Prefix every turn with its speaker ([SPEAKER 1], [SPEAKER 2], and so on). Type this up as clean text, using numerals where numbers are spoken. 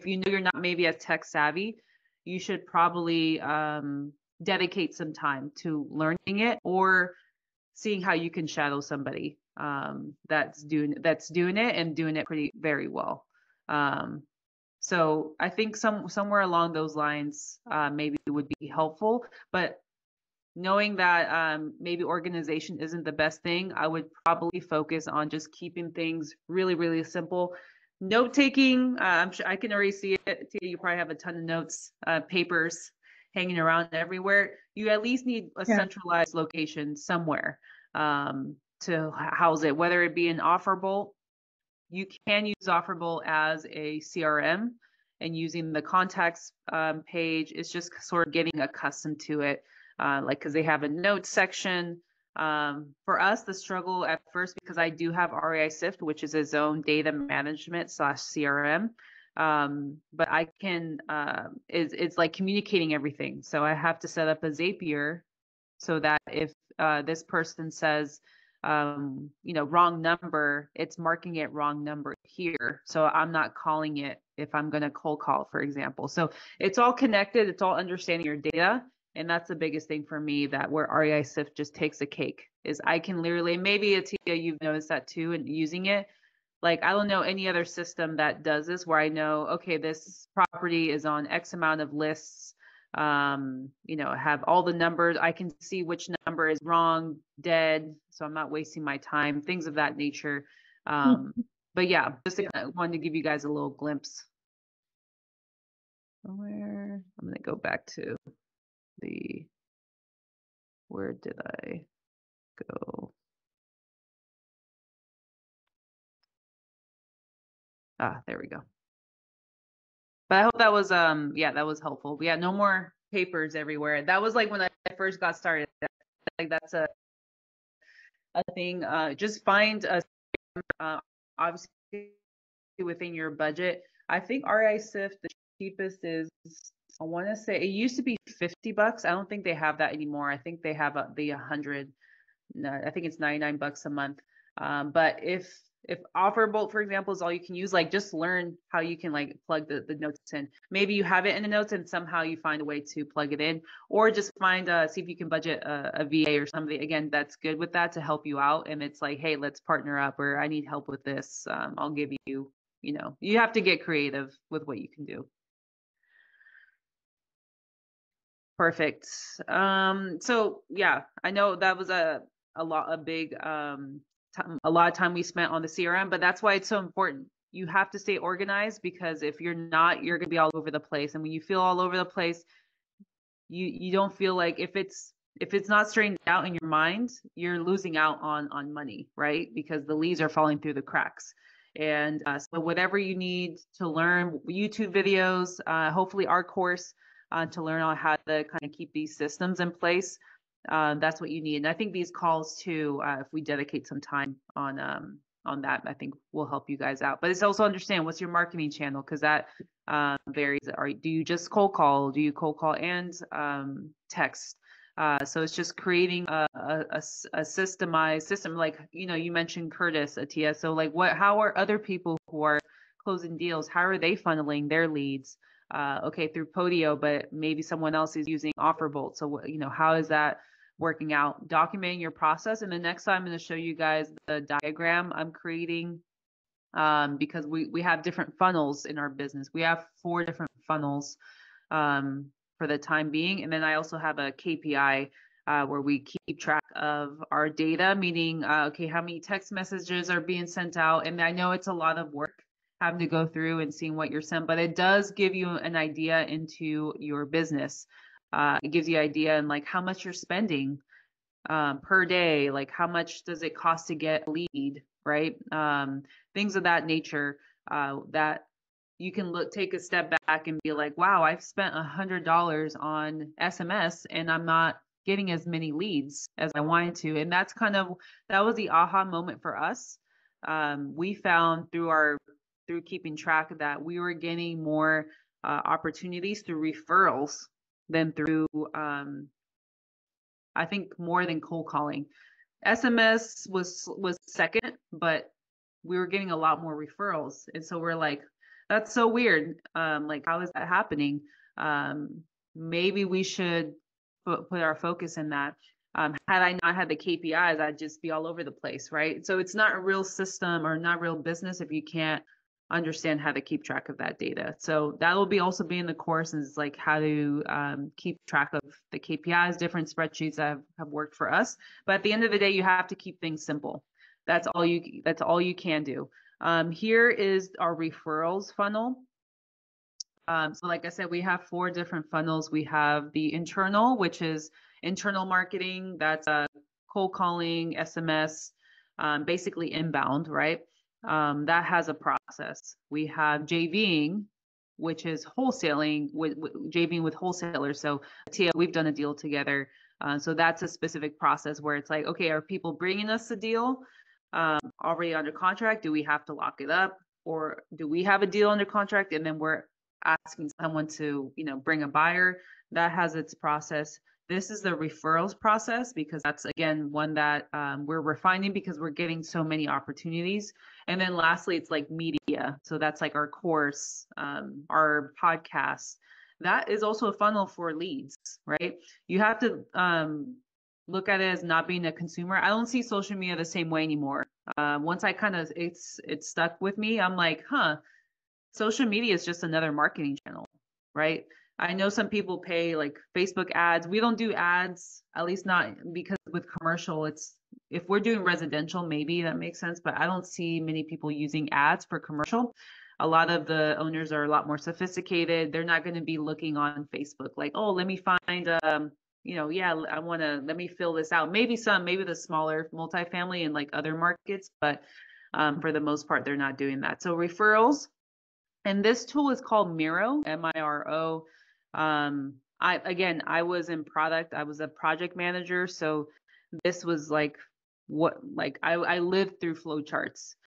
[SPEAKER 1] you know you're not maybe as tech savvy, you should probably dedicate some time to learning it or seeing how you can shadow somebody that's doing it and doing it pretty very well. So I think somewhere along those lines maybe would be helpful. But knowing that maybe organization isn't the best thing, I would probably focus on just keeping things really, really simple. Note taking, I'm sure I can already see it. You probably have a ton of notes, papers hanging around everywhere. You at least need a centralized location somewhere to house it, whether it be an offer bolt. You can use Offerable as a CRM, and using the contacts page, it's just sort of getting accustomed to it, like because they have a notes section. For us, the struggle at first, because I do have REI Sift, which is its own data management / CRM, but I can, it's like communicating everything. So I have to set up a Zapier so that if this person says, wrong number, it's marking it wrong number here. So I'm not calling it if I'm going to cold call, for example. So it's all connected. It's all understanding your data. And that's the biggest thing for me, that where REI Sift just takes a cake, is I can literally, maybe Atia, you've noticed that too, and using it. Like, I don't know any other system that does this where I know, okay, this property is on X amount of lists, have all the numbers. I can see which number is wrong, dead, so I'm not wasting my time, things of that nature. But yeah, just wanted to give you guys a little glimpse. Where I'm going to go back to where did I go? There we go. But I hope that was that was helpful. Yeah, no more papers everywhere. That was like when I first got started. Like that's a thing. Just find a obviously within your budget. I think REI Sift, the cheapest is, I want to say it used to be $50. I don't think they have that anymore. I think they have the 100. No, I think it's 99 bucks a month. But if Offerbolt, for example, is all you can use, like just learn how you can like plug the notes in. Maybe you have it in the notes and somehow you find a way to plug it in, or just find see if you can budget a VA or somebody, again, that's good with that to help you out. And it's like, hey, let's partner up, or I need help with this. I'll give you, you have to get creative with what you can do. Perfect. So yeah, I know that was a lot of time we spent on the CRM, but that's why it's so important. You have to stay organized, because if you're not, you're gonna be all over the place. And when you feel all over the place, you don't feel like, if it's not straightened out in your mind, you're losing out on money, right? Because the leads are falling through the cracks. And so whatever you need to learn, YouTube videos, hopefully our course, to learn on how to kind of keep these systems in place. That's what you need. And I think these calls too, if we dedicate some time on that, I think will help you guys out. But it's also understand what's your marketing channel, because that varies. Do you just cold call? Do you cold call and text? So it's just creating a systemized system. Like, you mentioned Curtis, Atia. So like, how are other people who are closing deals, how are they funneling their leads? Okay, through Podio, but maybe someone else is using Offerbolt. So, how is that working out? Documenting your process. And the next time I'm going to show you guys the diagram I'm creating, because we have different funnels in our business. We have 4 different funnels for the time being. And then I also have a KPI where we keep track of our data, meaning, okay, how many text messages are being sent out? And I know it's a lot of work having to go through and seeing what you're sent, but it does give you an idea into your business. It gives you idea and like how much you're spending per day, like how much does it cost to get a lead, right? Things of that nature, that you can take a step back and be like, wow, I've spent $100 on SMS and I'm not getting as many leads as I wanted to. And that was the aha moment for us. We found through keeping track of that, we were getting more opportunities through referrals than through, I think, more than cold calling. SMS was second, but we were getting a lot more referrals. And so we're like, That's so weird. Like, how is that happening? Um, Maybe we should put our focus in that. Had I not had the KPIs, I'd just be all over the place, right? So it's not a real system or not real business if you can't understand how to keep track of that data. So that will be also be in the course is like how to keep track of the KPIs, different spreadsheets that have worked for us. But at the end of the day, you have to keep things simple. That's all you can do. Here is our referrals funnel. So like I said, we have 4 different funnels. We have the internal, which is internal marketing. That's cold calling, SMS, basically inbound, right? That has a process. We have JVing, which is wholesaling with JVing with wholesalers. So Tia, we've done a deal together. So that's a specific process where it's like, okay, are people bringing us a deal already under contract? Do we have to lock it up? Or do we have a deal under contract and then we're asking someone to, bring a buyer? That has its process. This is the referrals process because that's again one that we're refining because we're getting so many opportunities. And then lastly, it's like media. So that's like our course, our podcast. That is also a funnel for leads, right? You have to look at it as not being a consumer. I don't see social media the same way anymore. Once I kind of it's stuck with me, I'm like, social media is just another marketing channel, right? I know some people pay like Facebook ads. We don't do ads, at least not because with commercial, it's if we're doing residential, maybe that makes sense, but I don't see many people using ads for commercial. A lot of the owners are a lot more sophisticated. They're not going to be looking on Facebook like, oh, let me find yeah, I want to let me fill this out. Maybe the smaller multifamily and like other markets, but for the most part, they're not doing that. So referrals, and this tool is called Miro, Miro. I was in product. I was a project manager, so this was like I lived through flowcharts.